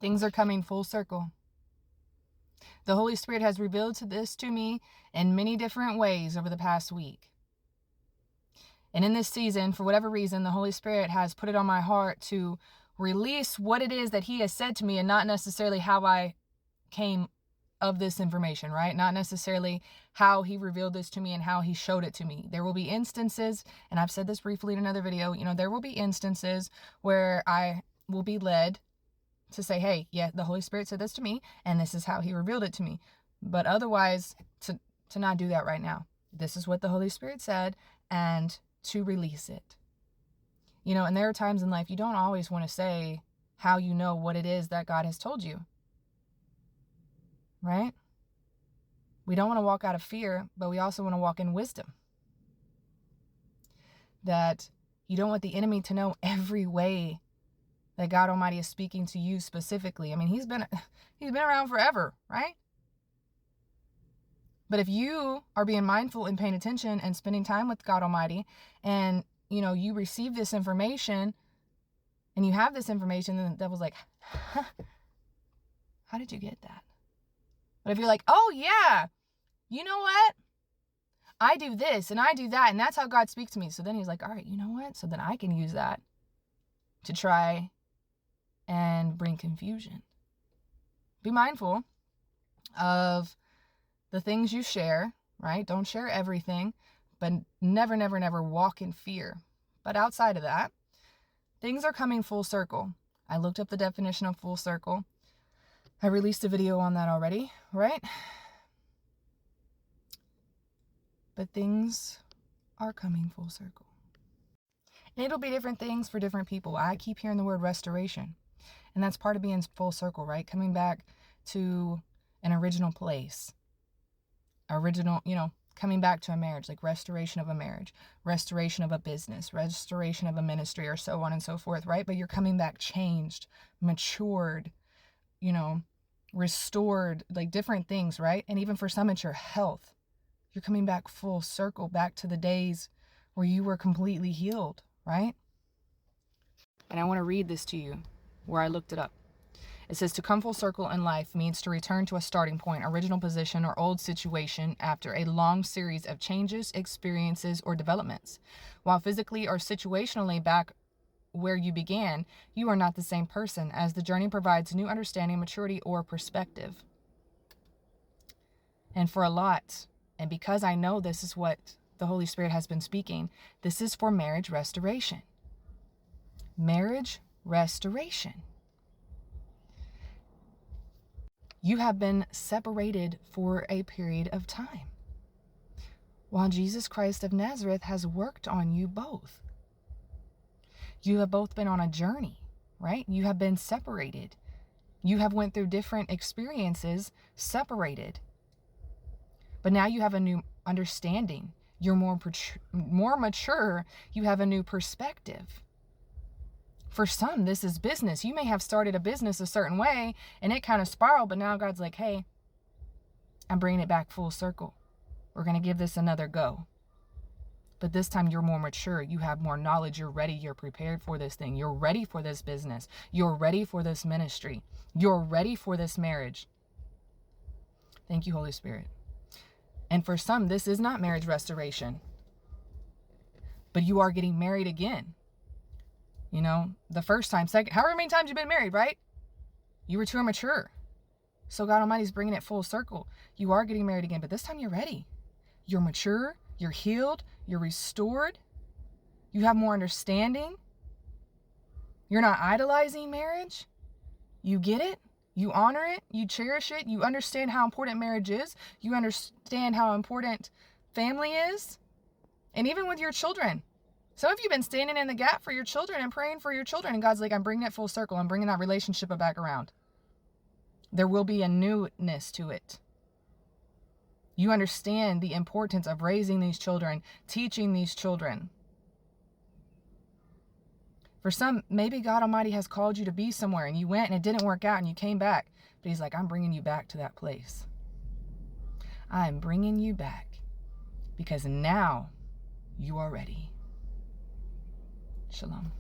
Things are coming full circle. The Holy Spirit has revealed this to me in many different ways over the past week. And in this season, for whatever reason, the Holy Spirit has put it on my heart to release what it is that he has said to me, and not necessarily how I came of this information, right? Not necessarily how he revealed this to me and how he showed it to me. There will be instances, and I've said this briefly in another video, there will be instances where I will be led to say, hey, yeah, the Holy Spirit said this to me, and this is how he revealed it to me. But otherwise, to not do that right now. This is what the Holy Spirit said, and to release it. And there are times in life you don't always want to say how you know what it is that God has told you. Right? We don't want to walk out of fear, but we also want to walk in wisdom. That you don't want the enemy to know every way that God Almighty is speaking to you specifically. I mean, he's been around forever, right? But if you are being mindful and paying attention and spending time with God Almighty, and you receive this information and you have this information, then the devil's like, huh, how did you get that? But if you're like, oh yeah, you know what? I do this and I do that, and that's how God speaks to me. So then he's like, all right, you know what? So then I can use that to try and bring confusion. Be mindful of the things you share, right? Don't share everything, but never, never, never walk in fear. But outside of that, things are coming full circle. I looked up the definition of full circle. I released a video on that already, right? But things are coming full circle. And it'll be different things for different people. I keep hearing the word restoration. And that's part of being full circle, right? Coming back to an original place. Coming back to a marriage, like restoration of a marriage, restoration of a business, restoration of a ministry, or so on and so forth, right? But you're coming back changed, matured, restored, like different things, right? And even for some, it's your health. You're coming back full circle, back to the days where you were completely healed, right? And I want to read this to you where I looked it up. It says, to come full circle in life means to return to a starting point, original position, or old situation after a long series of changes, experiences, or developments. While physically or situationally back where you began, you are not the same person, as the journey provides new understanding, maturity, or perspective. And for a lot, and because I know this is what the Holy Spirit has been speaking, this is for marriage restoration. Marriage restoration. You have been separated for a period of time, while Jesus Christ of Nazareth has worked on you both. You have both been on a journey, right? You have been separated. You have went through different experiences separated. But now you have a new understanding. You're more mature. You have a new perspective. For some, this is business. You may have started a business a certain way and it kind of spiraled, but now God's like, hey, I'm bringing it back full circle. We're going to give this another go. But this time you're more mature. You have more knowledge. You're ready. You're prepared for this thing. You're ready for this business. You're ready for this ministry. You're ready for this marriage. Thank you, Holy Spirit. And for some, this is not marriage restoration, but you are getting married again. The first time, second, however many times you've been married, right? You were too mature. So God Almighty is bringing it full circle. You are getting married again, but this time you're ready. You're mature. You're healed. You're restored. You have more understanding. You're not idolizing marriage. You get it. You honor it. You cherish it. You understand how important marriage is. You understand how important family is. And even with your children. Some of you have been standing in the gap for your children and praying for your children. And God's like, I'm bringing it full circle. I'm bringing that relationship back around. There will be a newness to it. You understand the importance of raising these children, teaching these children. For some, maybe God Almighty has called you to be somewhere and you went and it didn't work out and you came back. But he's like, I'm bringing you back to that place. I'm bringing you back because now you are ready. Shalom.